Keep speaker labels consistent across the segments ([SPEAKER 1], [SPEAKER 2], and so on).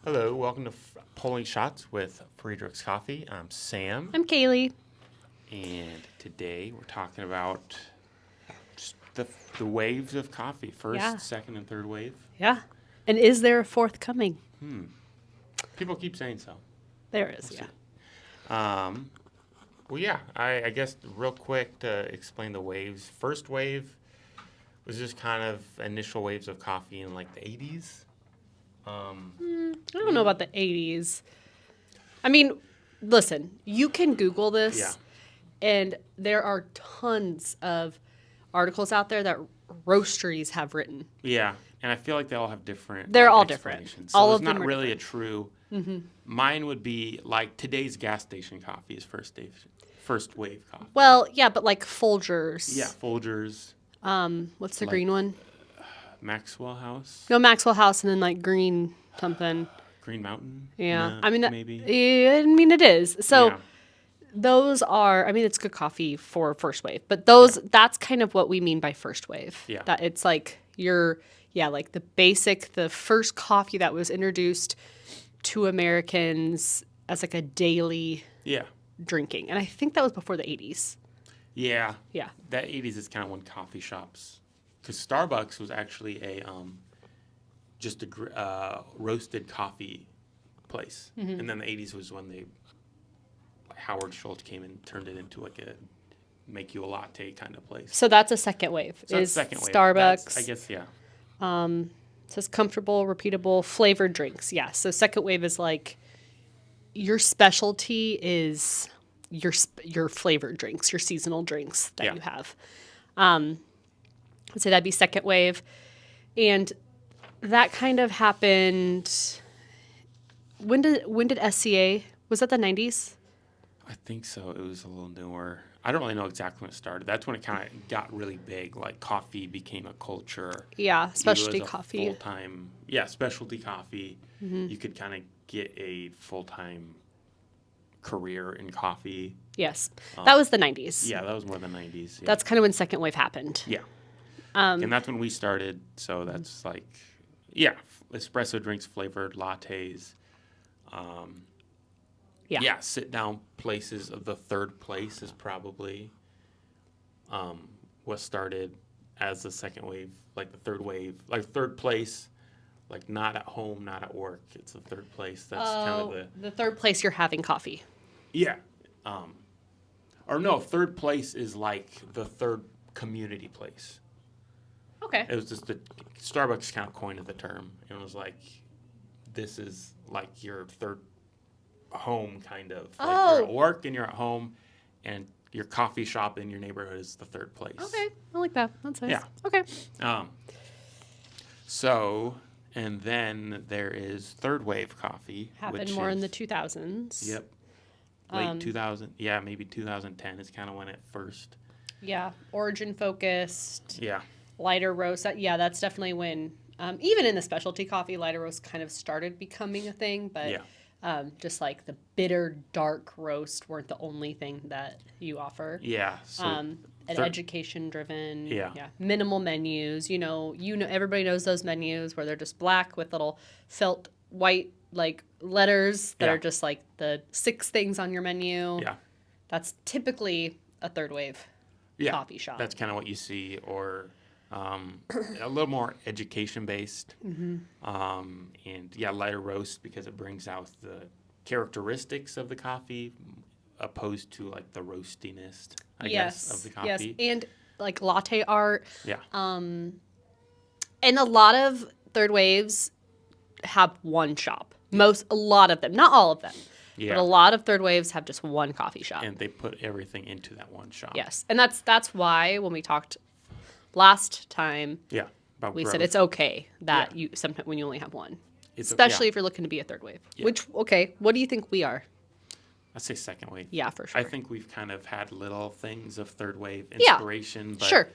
[SPEAKER 1] Hello, welcome to Polling Shots with Friedrichs Coffee. I'm Sam,
[SPEAKER 2] I'm Kaylee.
[SPEAKER 1] and today we're talking about just the waves of coffee. First,
[SPEAKER 2] Yeah.
[SPEAKER 1] second, and third wave.
[SPEAKER 2] Yeah. And is there a fourth coming?
[SPEAKER 1] People keep saying so.
[SPEAKER 2] There is,
[SPEAKER 1] We'll
[SPEAKER 2] yeah.
[SPEAKER 1] see. Well, yeah, I guess real quick to explain the waves. First wave was just kind of initial waves of coffee in like the 80s.
[SPEAKER 2] I don't know about the 80s. I mean, listen, you can Google this,
[SPEAKER 1] Yeah.
[SPEAKER 2] and there are tons of articles out there that roasteries have written.
[SPEAKER 1] Yeah, and I feel like they all have different.
[SPEAKER 2] They're
[SPEAKER 1] like,
[SPEAKER 2] all different.
[SPEAKER 1] explanations. So
[SPEAKER 2] All
[SPEAKER 1] there's
[SPEAKER 2] of them
[SPEAKER 1] not
[SPEAKER 2] are
[SPEAKER 1] really
[SPEAKER 2] different.
[SPEAKER 1] a true. Mine would be like today's gas station coffee is first wave coffee.
[SPEAKER 2] Well, yeah, but like Folgers.
[SPEAKER 1] Yeah, Folgers,
[SPEAKER 2] What's the
[SPEAKER 1] Like-
[SPEAKER 2] green one?
[SPEAKER 1] Maxwell House,
[SPEAKER 2] No, Maxwell House, and then like green something.
[SPEAKER 1] Green Mountain.
[SPEAKER 2] Yeah.
[SPEAKER 1] Nah,
[SPEAKER 2] I mean,
[SPEAKER 1] maybe.
[SPEAKER 2] Yeah, I mean, it is. So.
[SPEAKER 1] Yeah.
[SPEAKER 2] Those are, I mean, it's good coffee for first wave, but that's kind of what we mean by first wave.
[SPEAKER 1] Yeah.
[SPEAKER 2] That it's like like the basic, the first coffee that was introduced to Americans as like a daily
[SPEAKER 1] Yeah,
[SPEAKER 2] drinking. And I think that was before the 80s.
[SPEAKER 1] yeah.
[SPEAKER 2] Yeah.
[SPEAKER 1] That 80s is kind of when coffee shops, because Starbucks was actually a just a roasted coffee place, and then the 80s was when Howard Schultz came and turned it into like a make you a latte kind of place.
[SPEAKER 2] So that's a second wave.
[SPEAKER 1] So that's
[SPEAKER 2] is
[SPEAKER 1] second wave.
[SPEAKER 2] Starbucks.
[SPEAKER 1] I guess, yeah.
[SPEAKER 2] Says comfortable, repeatable, flavored drinks. Yeah. So second wave is like your specialty is your flavored drinks, your seasonal drinks that
[SPEAKER 1] Yeah.
[SPEAKER 2] you have. I'd say that'd be second wave. And that kind of happened. When did SCA, was that the 90s?
[SPEAKER 1] I think so. It was a little newer. I don't really know exactly when it started. That's when it kind of got really big. Like coffee became a culture.
[SPEAKER 2] Yeah, specialty
[SPEAKER 1] It was a
[SPEAKER 2] coffee.
[SPEAKER 1] Full-time, specialty coffee. You could kind of get a full-time career in coffee.
[SPEAKER 2] Yes. That was the 90s.
[SPEAKER 1] Yeah, that was more than 90s. Yeah.
[SPEAKER 2] That's kind of when second wave happened.
[SPEAKER 1] Yeah. And that's when we started. So that's like, espresso drinks, flavored lattes.
[SPEAKER 2] Yeah.
[SPEAKER 1] Sit down places of the third place is probably what started as the second wave, like the third wave, like third place, like not at home, not at work. It's the third place. That's kind of
[SPEAKER 2] The third place you're having coffee.
[SPEAKER 1] or no, third place is like the third community place.
[SPEAKER 2] Okay.
[SPEAKER 1] It was just the Starbucks kind of coined the term. It was like, this is like your third home kind of. Like you're at work and you're at home, and your coffee shop in your neighborhood is the third place.
[SPEAKER 2] Okay. I like that. That's nice.
[SPEAKER 1] Yeah.
[SPEAKER 2] Okay.
[SPEAKER 1] So, and then there is third wave coffee.
[SPEAKER 2] Happened
[SPEAKER 1] which
[SPEAKER 2] more in
[SPEAKER 1] is-
[SPEAKER 2] the 2000s.
[SPEAKER 1] Yep. Late 2000. Yeah, maybe 2010 is kind of when it first.
[SPEAKER 2] Yeah. Origin focused.
[SPEAKER 1] Yeah.
[SPEAKER 2] Lighter roast. That's definitely when, even in the specialty coffee, lighter roast kind of started becoming a thing. But
[SPEAKER 1] Yeah.
[SPEAKER 2] just like the bitter, dark roast weren't the only thing that you offer.
[SPEAKER 1] Yeah. So
[SPEAKER 2] An
[SPEAKER 1] third-
[SPEAKER 2] education driven.
[SPEAKER 1] Yeah.
[SPEAKER 2] Minimal menus. Everybody knows those menus where they're just black with little felt white like letters that
[SPEAKER 1] Yeah.
[SPEAKER 2] are just like the 6 things on your menu.
[SPEAKER 1] Yeah.
[SPEAKER 2] That's typically a third wave coffee shop.
[SPEAKER 1] That's kind of what you see, or a little more education based, and lighter roast because it brings out the characteristics of the coffee, opposed to like the roastiness, I guess, of the coffee.
[SPEAKER 2] Yes, and like latte art.
[SPEAKER 1] Yeah,
[SPEAKER 2] And a lot of third waves have one shop. A lot of them, not all of them,
[SPEAKER 1] yeah,
[SPEAKER 2] but a lot of third waves have just one coffee shop.
[SPEAKER 1] and they put everything into that one shop.
[SPEAKER 2] Yes, and that's why when we talked last time,
[SPEAKER 1] Yeah, about
[SPEAKER 2] we
[SPEAKER 1] growth.
[SPEAKER 2] said it's okay that
[SPEAKER 1] Yeah.
[SPEAKER 2] you sometimes when you only have one,
[SPEAKER 1] It's
[SPEAKER 2] especially if you're looking to be a third wave.
[SPEAKER 1] Yeah.
[SPEAKER 2] What do you think we are?
[SPEAKER 1] I'd say second wave.
[SPEAKER 2] Yeah, for sure.
[SPEAKER 1] I think we've kind of had little things of third wave
[SPEAKER 2] Yeah.
[SPEAKER 1] inspiration. But,
[SPEAKER 2] Sure.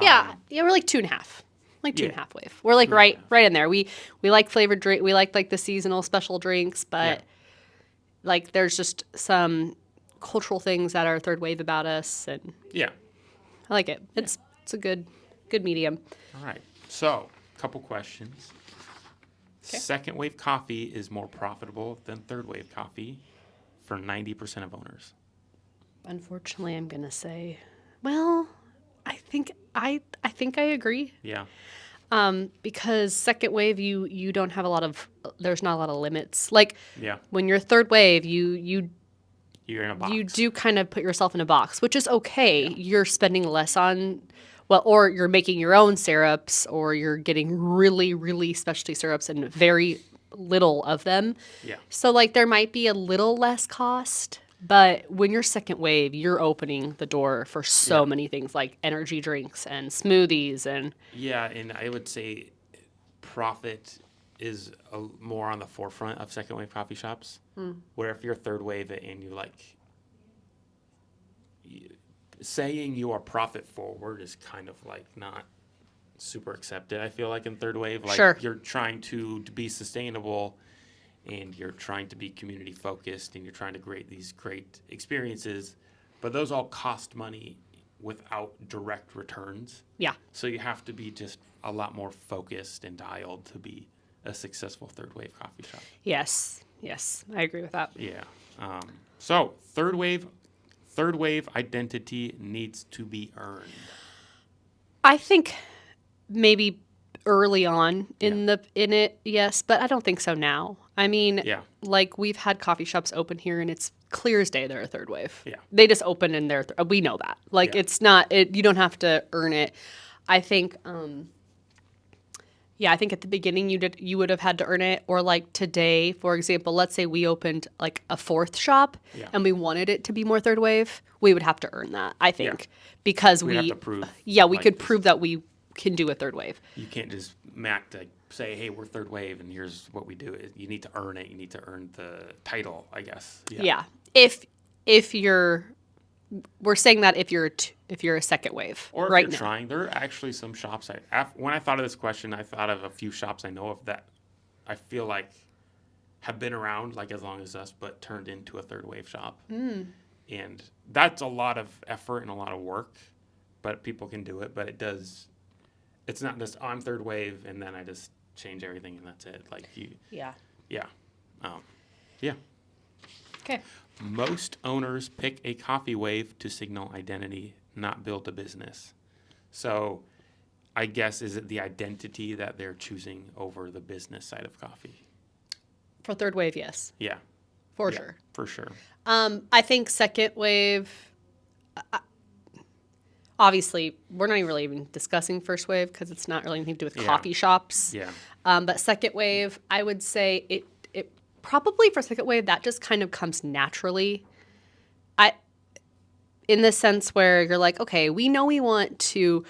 [SPEAKER 2] Yeah, we're like 2.5. Like two
[SPEAKER 1] Yeah.
[SPEAKER 2] and a half wave. We're like
[SPEAKER 1] 2.5.
[SPEAKER 2] right in there. We like flavored drink. We like the seasonal special drinks, but
[SPEAKER 1] Yeah.
[SPEAKER 2] like there's just some cultural things that are third wave about us, and
[SPEAKER 1] Yeah.
[SPEAKER 2] I like it. It's a good medium.
[SPEAKER 1] All right. So, couple questions. Second wave coffee is more profitable than third wave coffee for 90% of owners.
[SPEAKER 2] Unfortunately, I'm going to say, well, I think I agree.
[SPEAKER 1] Yeah.
[SPEAKER 2] Because second wave, you don't have there's not a lot of limits. Like
[SPEAKER 1] Yeah.
[SPEAKER 2] when you're third wave, you
[SPEAKER 1] You're in a box.
[SPEAKER 2] you do kind of put yourself in a box, which is okay.
[SPEAKER 1] Yeah.
[SPEAKER 2] You're spending less on, well, or you're making your own syrups, or you're getting really, really specialty syrups and very little of them.
[SPEAKER 1] Yeah.
[SPEAKER 2] So like there might be a little less cost, but when you're second wave, you're opening the door for so
[SPEAKER 1] Yeah.
[SPEAKER 2] many things like energy drinks and smoothies and
[SPEAKER 1] Yeah, and I would say profit is more on the forefront of second wave coffee shops. Where if you're third wave and you saying you are profit forward is kind of like not super accepted. I feel like in third wave, like
[SPEAKER 2] Sure.
[SPEAKER 1] you're trying to be sustainable, and you're trying to be community focused, and you're trying to create these great experiences, but those all cost money without direct returns.
[SPEAKER 2] yeah.
[SPEAKER 1] So you have to be just a lot more focused and dialed to be a successful third wave coffee shop.
[SPEAKER 2] Yes. Yes. I agree with that.
[SPEAKER 1] Yeah. So third wave identity needs to be earned.
[SPEAKER 2] I think maybe early on in it, yes, but I don't think so now. I mean,
[SPEAKER 1] Yeah.
[SPEAKER 2] like we've had coffee shops open here and it's clear as day they're a third wave.
[SPEAKER 1] Yeah.
[SPEAKER 2] They just open and we know that. Like
[SPEAKER 1] Yeah.
[SPEAKER 2] it's not you don't have to earn it. I think I think at the beginning you would have had to earn it, or like today, for example, let's say we opened like a fourth shop
[SPEAKER 1] Yeah.
[SPEAKER 2] and we wanted it to be more third wave, we would have to earn that, I think.
[SPEAKER 1] Yeah.
[SPEAKER 2] Because
[SPEAKER 1] We'd have to prove.
[SPEAKER 2] we
[SPEAKER 1] like
[SPEAKER 2] could
[SPEAKER 1] this.
[SPEAKER 2] prove that we can do a third wave.
[SPEAKER 1] You can't just say, hey, we're third wave and here's what we do. You need to earn it. You need to earn the title, I guess.
[SPEAKER 2] Yeah. We're saying that if you're a second wave
[SPEAKER 1] Or if
[SPEAKER 2] right
[SPEAKER 1] you're
[SPEAKER 2] now.
[SPEAKER 1] trying, there are actually some shops. When I thought of this question, I thought of a few shops I know of that I feel like have been around like as long as us, but turned into a third wave shop. And that's a lot of effort and a lot of work, but people can do it. But it's not just I'm third wave and then I just change everything and that's it. Like
[SPEAKER 2] Yeah.
[SPEAKER 1] yeah. Yeah.
[SPEAKER 2] Okay.
[SPEAKER 1] Most owners pick a coffee wave to signal identity, not build a business. So I guess, is it the identity that they're choosing over the business side of coffee?
[SPEAKER 2] For third wave, yes.
[SPEAKER 1] Yeah.
[SPEAKER 2] For
[SPEAKER 1] Yeah,
[SPEAKER 2] sure.
[SPEAKER 1] For sure.
[SPEAKER 2] I think second wave, obviously, we're not even really discussing first wave because it's not really anything to do with
[SPEAKER 1] Yeah.
[SPEAKER 2] coffee shops.
[SPEAKER 1] Yeah.
[SPEAKER 2] But second wave, I would say it probably for second wave, that just kind of comes naturally. In the sense where you're like, okay, we know we want to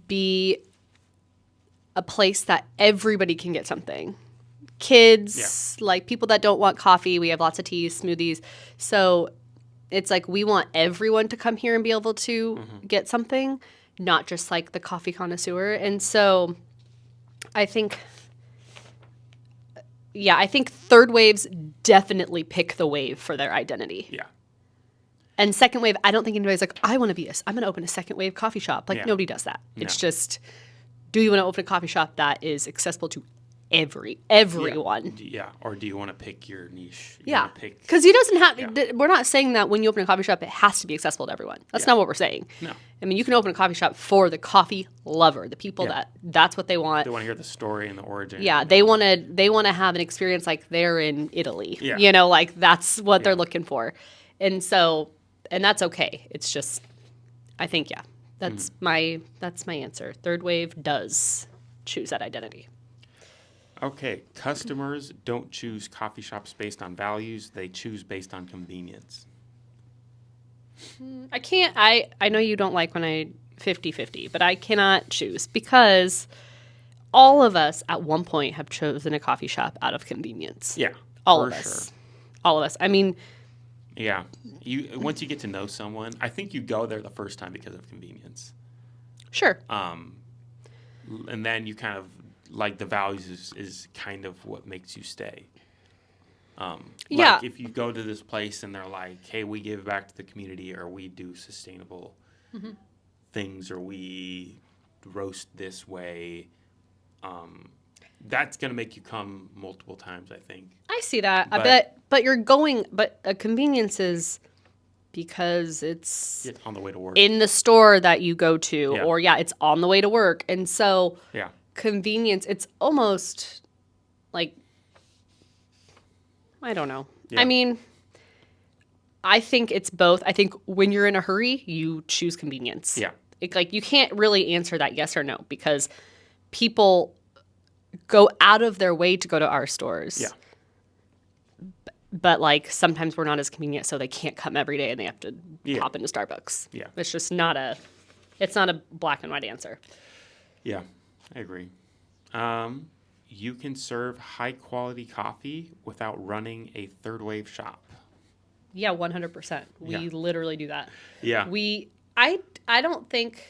[SPEAKER 2] be a place that everybody can get something. Kids, like people that don't want coffee, we have lots of teas, smoothies. So it's like we want everyone to come here and be able to get something, not just like the coffee connoisseur. And so I think third waves definitely pick the wave for their identity.
[SPEAKER 1] Yeah.
[SPEAKER 2] And second wave, I don't think anybody's like, I'm going to open a second wave coffee shop. Like,
[SPEAKER 1] Yeah.
[SPEAKER 2] nobody does that.
[SPEAKER 1] No.
[SPEAKER 2] It's just, do you want to open a coffee shop that is accessible to everyone?
[SPEAKER 1] Yeah. Or do you want to pick your niche? You
[SPEAKER 2] Yeah.
[SPEAKER 1] wanna pick-
[SPEAKER 2] Because he doesn't have,
[SPEAKER 1] Yeah.
[SPEAKER 2] we're not saying that when you open a coffee shop, it has to be accessible to everyone. That's
[SPEAKER 1] Yeah.
[SPEAKER 2] not what we're saying.
[SPEAKER 1] No.
[SPEAKER 2] I mean, you can open a coffee shop for the coffee lover, the people
[SPEAKER 1] Yeah.
[SPEAKER 2] that's what they want.
[SPEAKER 1] They want to hear the story and the origin.
[SPEAKER 2] Yeah, they want to have an experience like they're in Italy.
[SPEAKER 1] Yeah.
[SPEAKER 2] You know, like that's what they're
[SPEAKER 1] Yeah.
[SPEAKER 2] looking for. And so, and that's okay. It's just, I think, that's my answer. Third wave does choose that identity.
[SPEAKER 1] Okay. Customers don't choose coffee shops based on values. They choose based on convenience.
[SPEAKER 2] I know you don't like when I 50-50, but I cannot choose because all of us at one point have chosen a coffee shop out of convenience.
[SPEAKER 1] Yeah.
[SPEAKER 2] All
[SPEAKER 1] for
[SPEAKER 2] of us.
[SPEAKER 1] sure.
[SPEAKER 2] All of us. I mean,
[SPEAKER 1] Yeah. Once you get to know someone, I think you go there the first time because of convenience.
[SPEAKER 2] sure.
[SPEAKER 1] And then you kind of like the values is kind of what makes you stay.
[SPEAKER 2] Yeah.
[SPEAKER 1] Like if you go to this place and they're like, hey, we give back to the community, or we do sustainable things, or we roast this way, that's going to make you come multiple times, I think.
[SPEAKER 2] I see that.
[SPEAKER 1] But-
[SPEAKER 2] But a convenience is because it's
[SPEAKER 1] Get on the way to work.
[SPEAKER 2] in the store that you go to,
[SPEAKER 1] Yeah.
[SPEAKER 2] or it's on the way to work. And so
[SPEAKER 1] Yeah.
[SPEAKER 2] convenience, it's almost like, I don't know.
[SPEAKER 1] Yeah.
[SPEAKER 2] I mean, I think it's both. I think when you're in a hurry, you choose convenience.
[SPEAKER 1] Yeah.
[SPEAKER 2] Like, you can't really answer that yes or no, because people go out of their way to go to our stores.
[SPEAKER 1] Yeah.
[SPEAKER 2] But like sometimes we're not as convenient, so they can't come every day and they have to
[SPEAKER 1] Yeah.
[SPEAKER 2] pop into Starbucks.
[SPEAKER 1] Yeah.
[SPEAKER 2] It's just not a black and white answer.
[SPEAKER 1] Yeah, I agree. You can serve high quality coffee without running a third wave shop.
[SPEAKER 2] Yeah, 100%. We
[SPEAKER 1] Yeah.
[SPEAKER 2] literally do that.
[SPEAKER 1] Yeah.
[SPEAKER 2] I don't think,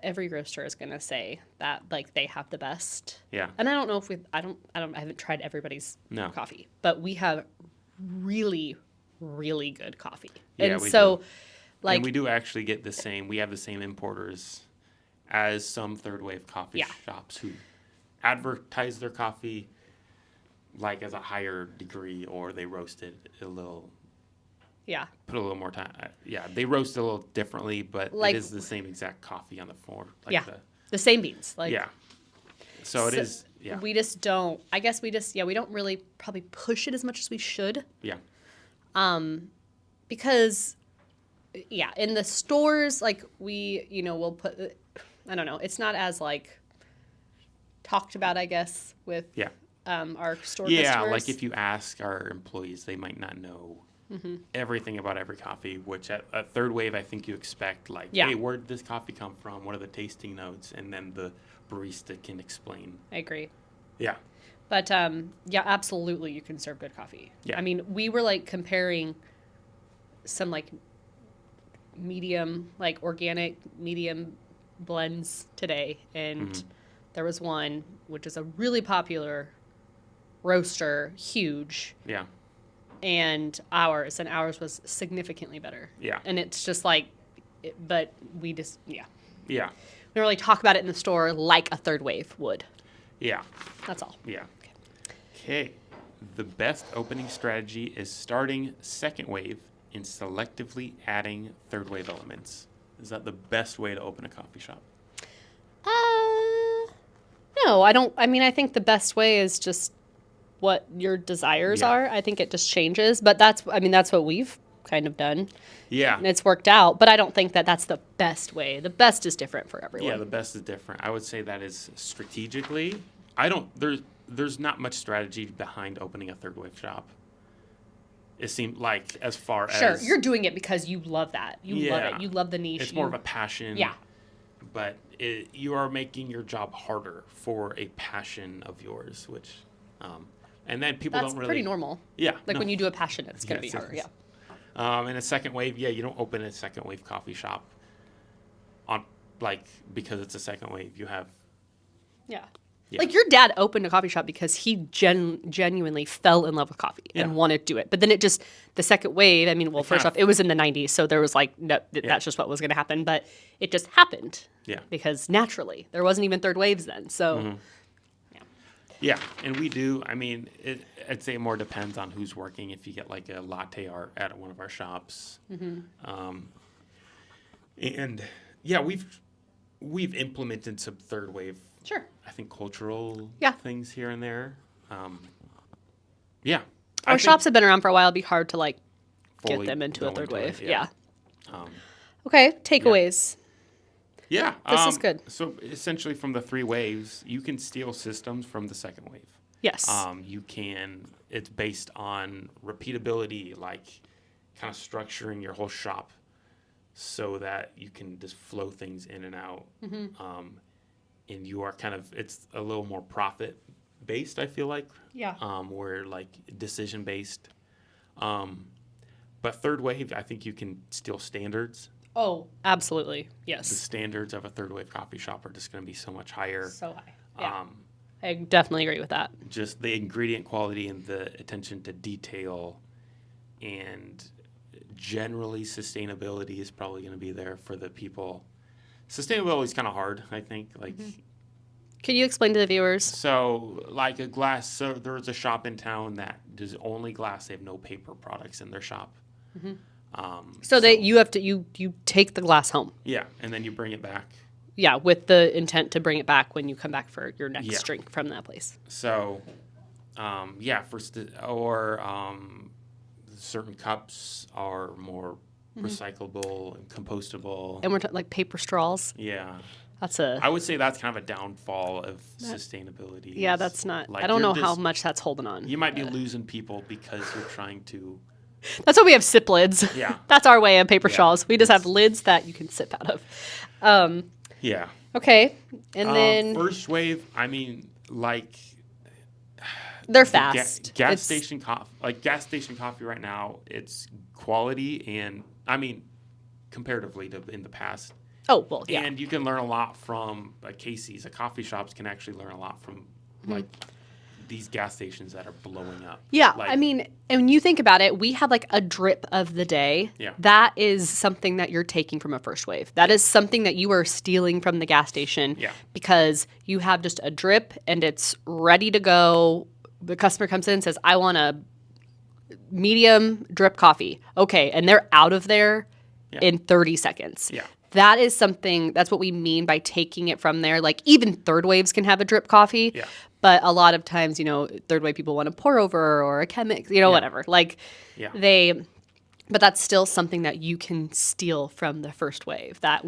[SPEAKER 2] every roaster is going to say that like they have the best.
[SPEAKER 1] Yeah.
[SPEAKER 2] And I don't know if I haven't tried everybody's
[SPEAKER 1] No.
[SPEAKER 2] coffee, but we have really, really good coffee.
[SPEAKER 1] Yeah,
[SPEAKER 2] and
[SPEAKER 1] we
[SPEAKER 2] so
[SPEAKER 1] do.
[SPEAKER 2] like,
[SPEAKER 1] And we do actually get we have the same importers as some third wave coffee
[SPEAKER 2] Yeah.
[SPEAKER 1] shops who advertise their coffee like as a higher degree, or they roast it a little, put a little more time. They roast it a little differently, but
[SPEAKER 2] Like-
[SPEAKER 1] it is the same exact coffee on the floor.
[SPEAKER 2] the same beans. Like,
[SPEAKER 1] So it is. Yeah.
[SPEAKER 2] We just don't, I guess we don't really probably push it as much as we should.
[SPEAKER 1] Yeah.
[SPEAKER 2] Because in the stores, like we'll put, I don't know, it's not as like talked about, I guess, with
[SPEAKER 1] Yeah.
[SPEAKER 2] our store
[SPEAKER 1] Yeah,
[SPEAKER 2] customers.
[SPEAKER 1] like if you ask our employees, they might not know everything about every coffee, which at third wave, I think you expect, like,
[SPEAKER 2] Yeah.
[SPEAKER 1] hey, where did this coffee come from? What are the tasting notes? And then the barista can explain.
[SPEAKER 2] I agree.
[SPEAKER 1] Yeah.
[SPEAKER 2] But absolutely, you can serve good coffee.
[SPEAKER 1] Yeah.
[SPEAKER 2] I mean, we were like comparing some like medium, like organic medium blends today, and there was one which is a really popular roaster, huge,
[SPEAKER 1] Yeah.
[SPEAKER 2] and ours was significantly better.
[SPEAKER 1] Yeah.
[SPEAKER 2] And it's just like, but we just
[SPEAKER 1] Yeah.
[SPEAKER 2] we don't really talk about it in the store like a third wave would.
[SPEAKER 1] Yeah.
[SPEAKER 2] That's all.
[SPEAKER 1] Yeah. Okay. The best opening strategy is starting second wave and selectively adding third wave elements. Is that the best way to open a coffee shop?
[SPEAKER 2] No, I don't. I mean, I think the best way is just what your desires
[SPEAKER 1] Yeah.
[SPEAKER 2] are. I think it just changes, but that's what we've kind of done,
[SPEAKER 1] Yeah.
[SPEAKER 2] and it's worked out. But I don't think that that's the best way. The best is different for everyone.
[SPEAKER 1] Yeah, the best is different. I would say that is strategically. There's not much strategy behind opening a third wave shop. It seemed like as far
[SPEAKER 2] Sure,
[SPEAKER 1] as
[SPEAKER 2] you're doing it because you love that. You love
[SPEAKER 1] Yeah.
[SPEAKER 2] it. You love the niche.
[SPEAKER 1] it's more of a passion.
[SPEAKER 2] Yeah.
[SPEAKER 1] But you are making your job harder for a passion of yours, which, and then people
[SPEAKER 2] That's
[SPEAKER 1] don't really.
[SPEAKER 2] pretty normal.
[SPEAKER 1] Yeah.
[SPEAKER 2] Like
[SPEAKER 1] no.
[SPEAKER 2] when you do a passion, it's going to
[SPEAKER 1] Yes,
[SPEAKER 2] be harder.
[SPEAKER 1] yes.
[SPEAKER 2] Yeah.
[SPEAKER 1] In a second wave, you don't open a second wave coffee shop on because it's a second wave. You have
[SPEAKER 2] Yeah.
[SPEAKER 1] Yeah.
[SPEAKER 2] Like your dad opened a coffee shop because he genuinely fell in love with coffee and
[SPEAKER 1] Yeah.
[SPEAKER 2] wanted to do it. But then the second wave, I mean, well, first
[SPEAKER 1] kind
[SPEAKER 2] off, it was in the 90s. So there was like, no,
[SPEAKER 1] Yeah.
[SPEAKER 2] that's just what was going to happen. But it just happened.
[SPEAKER 1] Yeah.
[SPEAKER 2] Because naturally, there wasn't even third waves then. So,
[SPEAKER 1] Yeah, and we do. I mean, I'd say it more depends on who's working. If you get like a latte art at one of our shops, and yeah, we've implemented some third wave.
[SPEAKER 2] sure.
[SPEAKER 1] I think cultural
[SPEAKER 2] Yeah.
[SPEAKER 1] things here and there. Yeah, I
[SPEAKER 2] Our
[SPEAKER 1] think
[SPEAKER 2] shops have been around for a while. It'd be hard to like get
[SPEAKER 1] fully
[SPEAKER 2] them into a
[SPEAKER 1] go
[SPEAKER 2] third
[SPEAKER 1] into it,
[SPEAKER 2] wave. Yeah.
[SPEAKER 1] Um,
[SPEAKER 2] Okay. Takeaways.
[SPEAKER 1] yeah,
[SPEAKER 2] This is good.
[SPEAKER 1] So essentially, from the three waves, you can steal systems from the second wave.
[SPEAKER 2] Yes.
[SPEAKER 1] You can. It's based on repeatability, like kind of structuring your whole shop so that you can just flow things in and out. And you are it's a little more profit based, I feel like.
[SPEAKER 2] Yeah.
[SPEAKER 1] Where like decision based. But third wave, I think you can steal standards.
[SPEAKER 2] Oh, absolutely.
[SPEAKER 1] The
[SPEAKER 2] Yes.
[SPEAKER 1] standards of a third wave coffee shop are just going to be so much higher.
[SPEAKER 2] So high. Yeah.
[SPEAKER 1] Um,
[SPEAKER 2] I definitely agree with that.
[SPEAKER 1] just the ingredient quality and the attention to detail, and generally sustainability is probably going to be there for the people Sustainability is kind of hard, I think. Like,
[SPEAKER 2] Can you explain to the viewers?
[SPEAKER 1] so like a glass. So there's a shop in town that does only glass. They have no paper products in their shop.
[SPEAKER 2] So that you have to you take the glass home.
[SPEAKER 1] Yeah, and then you bring it back.
[SPEAKER 2] Yeah, with the intent to bring it back when you come back for your next
[SPEAKER 1] Yeah.
[SPEAKER 2] drink from that place.
[SPEAKER 1] So, certain cups are more recyclable and compostable.
[SPEAKER 2] And we're like paper straws.
[SPEAKER 1] Yeah.
[SPEAKER 2] That's a
[SPEAKER 1] I would say that's kind of a downfall of sustainability.
[SPEAKER 2] yeah.
[SPEAKER 1] is,
[SPEAKER 2] That's not.
[SPEAKER 1] like,
[SPEAKER 2] I don't
[SPEAKER 1] you're
[SPEAKER 2] know how
[SPEAKER 1] just-
[SPEAKER 2] much that's holding on.
[SPEAKER 1] You might be losing people because you're trying to.
[SPEAKER 2] That's why we have sip lids.
[SPEAKER 1] Yeah.
[SPEAKER 2] That's our way of paper
[SPEAKER 1] Yeah,
[SPEAKER 2] straws. We just have
[SPEAKER 1] it's-
[SPEAKER 2] lids that you can sip out of.
[SPEAKER 1] Yeah.
[SPEAKER 2] Okay, and then
[SPEAKER 1] First wave, I mean, like
[SPEAKER 2] they're
[SPEAKER 1] the
[SPEAKER 2] fast.
[SPEAKER 1] gas
[SPEAKER 2] It's-
[SPEAKER 1] station coffee, like gas station coffee right now, it's quality and I mean, comparatively to in the past.
[SPEAKER 2] Oh well, yeah.
[SPEAKER 1] And you can learn a lot from Casey's. Coffee shops can actually learn a lot from like these gas stations that are blowing up.
[SPEAKER 2] Yeah,
[SPEAKER 1] Like,
[SPEAKER 2] I mean, and when you think about it, we have like a drip of the day.
[SPEAKER 1] Yeah.
[SPEAKER 2] That is something that you're taking from a first wave. That is something that you are stealing from the gas station.
[SPEAKER 1] Yeah.
[SPEAKER 2] Because you have just a drip and it's ready to go. The customer comes in and says, I want a medium drip coffee. Okay. And they're out of there
[SPEAKER 1] Yeah.
[SPEAKER 2] in 30 seconds.
[SPEAKER 1] Yeah.
[SPEAKER 2] That is something, that's what we mean by taking it from there. Like even third waves can have a drip coffee.
[SPEAKER 1] Yeah.
[SPEAKER 2] But a lot of times, third wave people want to pour over or a chemic, whatever. Like
[SPEAKER 1] Yeah.
[SPEAKER 2] but that's still something that you can steal from the first wave that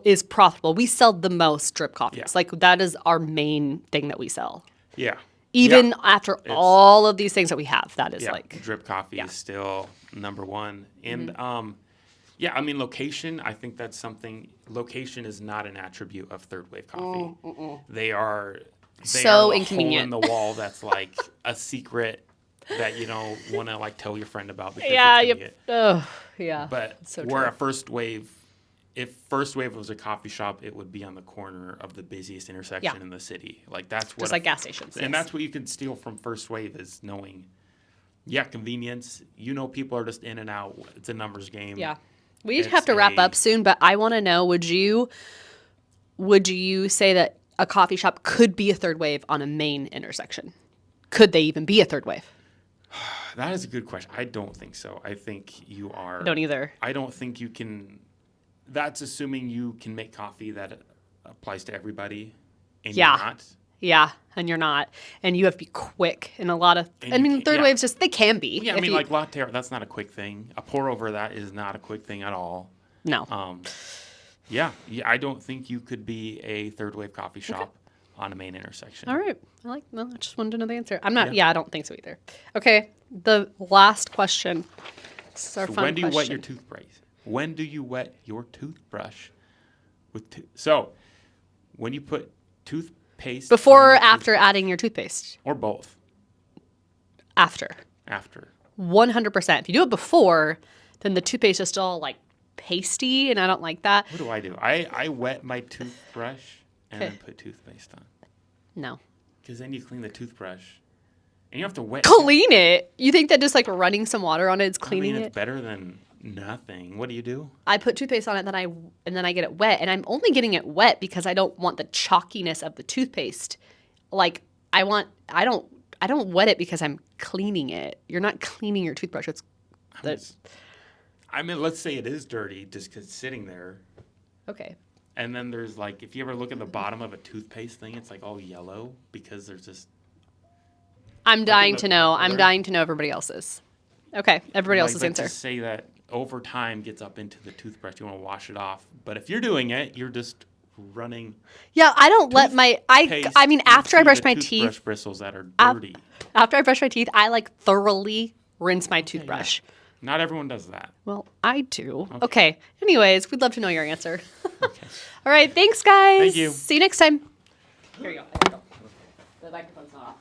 [SPEAKER 2] is profitable. We sell the most drip coffees.
[SPEAKER 1] Yeah.
[SPEAKER 2] Like that is our main thing that we sell.
[SPEAKER 1] Yeah.
[SPEAKER 2] Even
[SPEAKER 1] Yeah.
[SPEAKER 2] after all of these things that we have, that is
[SPEAKER 1] Yeah,
[SPEAKER 2] like,
[SPEAKER 1] drip coffee is still number one. And I mean, location, I think that's something. Location is not an attribute of third wave coffee. They are
[SPEAKER 2] So
[SPEAKER 1] a
[SPEAKER 2] inconvenient.
[SPEAKER 1] hole in the wall that's like a secret that you don't want to like tell your friend about because
[SPEAKER 2] yeah,
[SPEAKER 1] it's gonna get.
[SPEAKER 2] yeah.
[SPEAKER 1] But
[SPEAKER 2] so
[SPEAKER 1] where
[SPEAKER 2] true.
[SPEAKER 1] a first wave, if first wave was a coffee shop, it would be on the corner of the busiest intersection
[SPEAKER 2] Yeah.
[SPEAKER 1] in the city. Like that's what
[SPEAKER 2] Just like gas stations.
[SPEAKER 1] and
[SPEAKER 2] yes.
[SPEAKER 1] that's what you can steal from first wave is knowing, convenience. People are just in and out. It's a numbers game.
[SPEAKER 2] Yeah. We
[SPEAKER 1] It's
[SPEAKER 2] have to wrap
[SPEAKER 1] a-
[SPEAKER 2] up soon, but I want to know, would you say that a coffee shop could be a third wave on a main intersection? Could they even be a third wave?
[SPEAKER 1] That is a good question. I don't think so. I think you are.
[SPEAKER 2] I don't either.
[SPEAKER 1] I don't think you can. That's assuming you can make coffee that applies to everybody, and
[SPEAKER 2] Yeah.
[SPEAKER 1] you're not.
[SPEAKER 2] Yeah, and you're not. And you have to be quick in a lot of
[SPEAKER 1] And
[SPEAKER 2] I
[SPEAKER 1] you
[SPEAKER 2] mean,
[SPEAKER 1] can't-
[SPEAKER 2] third
[SPEAKER 1] yeah.
[SPEAKER 2] waves they can be.
[SPEAKER 1] Yeah, I
[SPEAKER 2] if
[SPEAKER 1] mean,
[SPEAKER 2] you-
[SPEAKER 1] like latte art, that's not a quick thing. A pour over that is not a quick thing at all.
[SPEAKER 2] no.
[SPEAKER 1] I don't think you could be a third wave coffee shop on a main intersection.
[SPEAKER 2] All right. I just wanted to know the answer. I'm not
[SPEAKER 1] Yeah.
[SPEAKER 2] I don't think so either. Okay. The last question. This is our
[SPEAKER 1] So
[SPEAKER 2] fun
[SPEAKER 1] when do you wet
[SPEAKER 2] question.
[SPEAKER 1] your toothbrush? When do you wet your toothbrush so when you put toothpaste
[SPEAKER 2] Before
[SPEAKER 1] on
[SPEAKER 2] or
[SPEAKER 1] your
[SPEAKER 2] after adding your toothpaste?
[SPEAKER 1] or both?
[SPEAKER 2] After.
[SPEAKER 1] After.
[SPEAKER 2] 100%. If you do it before, then the toothpaste is still like pasty, and I don't like that.
[SPEAKER 1] What do I do? I wet my toothbrush and then
[SPEAKER 2] Okay.
[SPEAKER 1] put toothpaste on.
[SPEAKER 2] No.
[SPEAKER 1] Because then you clean the toothbrush. And you have to wet
[SPEAKER 2] Clean it. You think that just like running some water on it is
[SPEAKER 1] I
[SPEAKER 2] cleaning
[SPEAKER 1] mean,
[SPEAKER 2] it?
[SPEAKER 1] it's better than nothing. What do you do?
[SPEAKER 2] I put toothpaste on it, and then I get it wet, and I'm only getting it wet because I don't want the chalkiness of the toothpaste. Like I don't wet it because I'm cleaning it. You're not cleaning your toothbrush.
[SPEAKER 1] I mean, let's say it is dirty just because it's sitting there.
[SPEAKER 2] Okay.
[SPEAKER 1] And then there's like, if you ever look at the bottom of a toothpaste thing, it's like all yellow because there's just.
[SPEAKER 2] I'm dying to know. I'm
[SPEAKER 1] other-
[SPEAKER 2] dying to know everybody else's. Okay, everybody else's
[SPEAKER 1] let's
[SPEAKER 2] answer.
[SPEAKER 1] just say that over time gets up into the toothbrush. You want to wash it off. But if you're doing it, you're just running.
[SPEAKER 2] Yeah, I don't let my
[SPEAKER 1] paste
[SPEAKER 2] I mean after I
[SPEAKER 1] into
[SPEAKER 2] brush
[SPEAKER 1] the
[SPEAKER 2] my
[SPEAKER 1] toothbrush
[SPEAKER 2] teeth,
[SPEAKER 1] bristles that are
[SPEAKER 2] Af-
[SPEAKER 1] dirty.
[SPEAKER 2] after I brush my teeth, I like thoroughly rinse my toothbrush.
[SPEAKER 1] Not everyone does that.
[SPEAKER 2] Well, I do. Okay. Anyways, we'd love to know your answer. All right, thanks guys.
[SPEAKER 1] Thank you.
[SPEAKER 2] See you next time. Here you go. The microphone's not off.